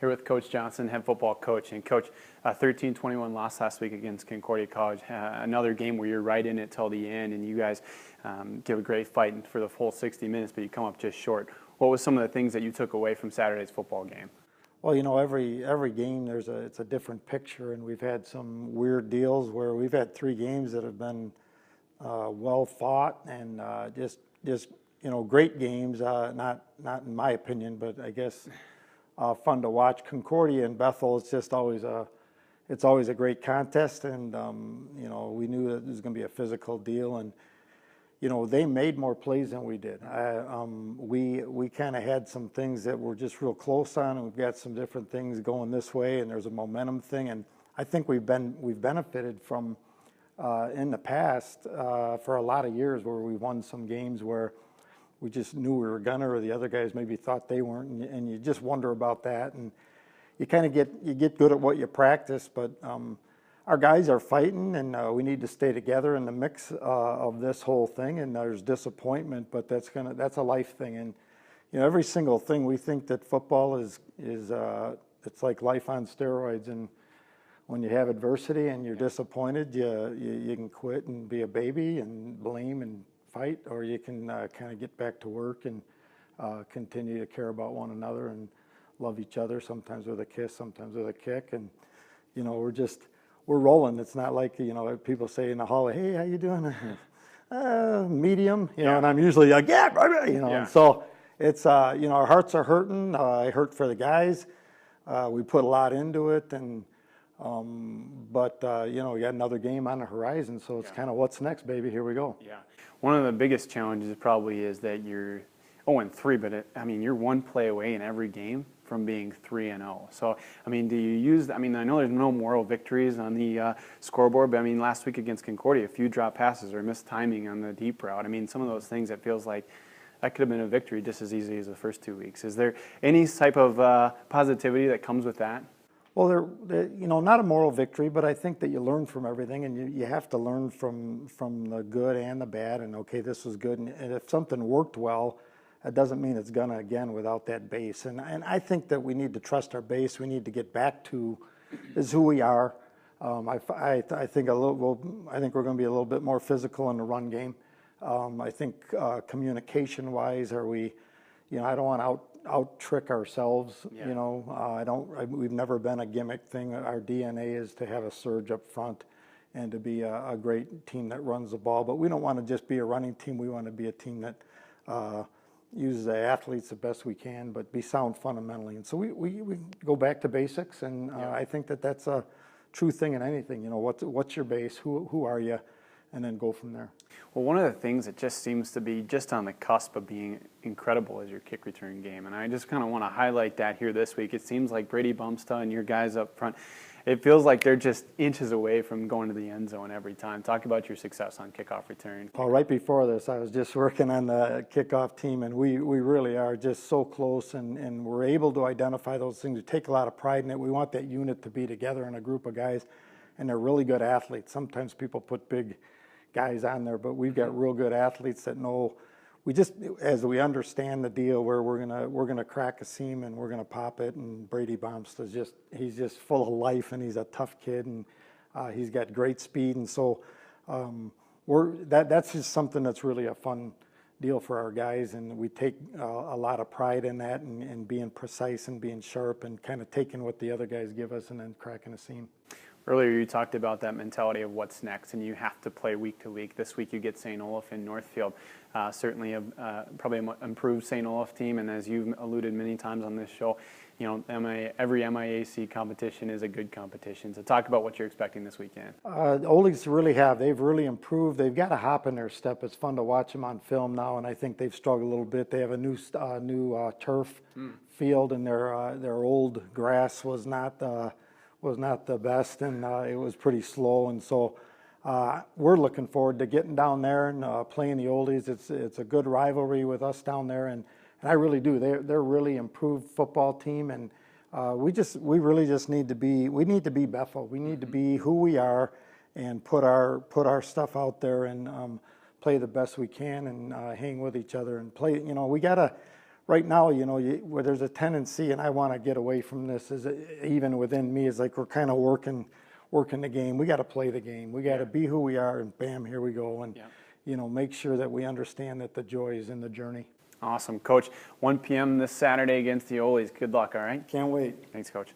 Here with Coach Johnson, head football coach. And Coach, 13-21 loss last week against Concordia College. Another game where you're right in it till the end, and you guys give a great fight for the full 60 minutes, but you come up just short. What was some of the things that you took away from Saturday's football game? Well, you know, every game it's a different picture, and we've had some weird deals where we've had 3 games that have been well fought and just great games. Not in my opinion, but I guess fun to watch. Concordia and Bethel, it's always a great contest, and we knew that it was going to be a physical deal, and they made more plays than we did. We kind of had some things that were just real close on, and we've got some different things going this way, and there's a momentum thing, and I think we've benefited from in the past for a lot of years where we won some games where we just knew we were gonna, or the other guys maybe thought they weren't, and you just wonder about that, and you kind of get good at what you practice, but our guys are fighting, and we need to stay together in the mix of this whole thing. And there's disappointment, but that's a life thing. And every single thing, we think that football is it's like life on steroids. And when you have adversity and you're disappointed, you can quit and be a baby and blame and fight, or you can kind of get back to work and continue to care about one another and love each other. Sometimes with a kiss, sometimes with a kick, and we're rolling. It's not like, people say in the hallway, "Hey, how you doing?" Medium, and I'm usually like, "Yeah, And so it's, our hearts are hurting. I hurt for the guys. We put a lot into it, and but we got another game on the horizon, so it's kind of what's next, baby. Here we go. Yeah, one of the biggest challenges probably is that you're 0-3, but you're one play away in every game from being 3-0. So, do you use? I know there's no moral victories on the scoreboard, but last week against Concordia, a few drop passes or missed timing on the deep route. Some of those things that feels like that could have been a victory just as easy as the first 2 weeks. Is there any type of positivity that comes with that? Well, not a moral victory, but I think that you learn from everything, and you have to learn from the good and the bad. And okay, this was good, and if something worked well, that doesn't mean it's gonna again without that base. And I think that we need to trust our base. We need to get back to is who we are. I think we're going to be a little bit more physical in the run game. I think communication-wise, I don't want to out trick ourselves. Yeah. We've never been a gimmick thing. Our DNA is to have a surge up front and to be a great team that runs the ball. But we don't want to just be a running team. We want to be a team that use the athletes the best we can, but be sound fundamentally. And so we go back to basics, and I think that's a true thing in anything. What's your base? Who are you? And then go from there. Well, one of the things that just seems to be just on the cusp of being incredible is your kick return game. And I just kind of want to highlight that here this week. It seems like Brady Bumstead and your guys up front, it feels like they're just inches away from going to the end zone every time. Talk about your success on kickoff return. Well, right before this, I was just working on the kickoff team, and we really are just so close, and we're able to identify those things. We take a lot of pride in it. We want that unit to be together in a group of guys, and they're really good athletes. Sometimes people put big guys on there, but we've got real good athletes that know. As we understand the deal, where we're gonna crack a seam and we're gonna pop it. And Brady Bumstead he's just full of life, and he's a tough kid, and he's got great speed, and so that's just something that's really a fun deal for our guys, and we take a lot of pride in that, and being precise and being sharp and kind of taking what the other guys give us and then cracking a seam. Earlier you talked about that mentality of what's next, and you have to play week to week. This week you get St. Olaf in Northfield. Certainly probably an improved St. Olaf team, and as you've alluded many times on this show, every MIAC competition is a good competition. So talk about what you're expecting this weekend. Oldies they've really improved. They've got a hop in their step. It's fun to watch them on film now, and I think they've struggled a little bit. They have a new turf field, and their old grass was not the best, and it was pretty slow, and so we're looking forward to getting down there and playing the Oldies. It's a good rivalry with us down there, and I really do. They're really improved football team, and we really just need to be Bethel. We need to be who we are and put our stuff out there and play the best we can, and hang with each other and play. We gotta right now, you know, where there's a tendency, and I want to get away from this, is even within me, is like we're kind of working the game. We got to play the game. We got to be who we are, and bam, here we go. And you know, make sure that we understand that the joy is in the journey. Awesome, Coach. 1 p.m. this Saturday against the Oles. Good luck. All right. Can't wait. Thanks, Coach.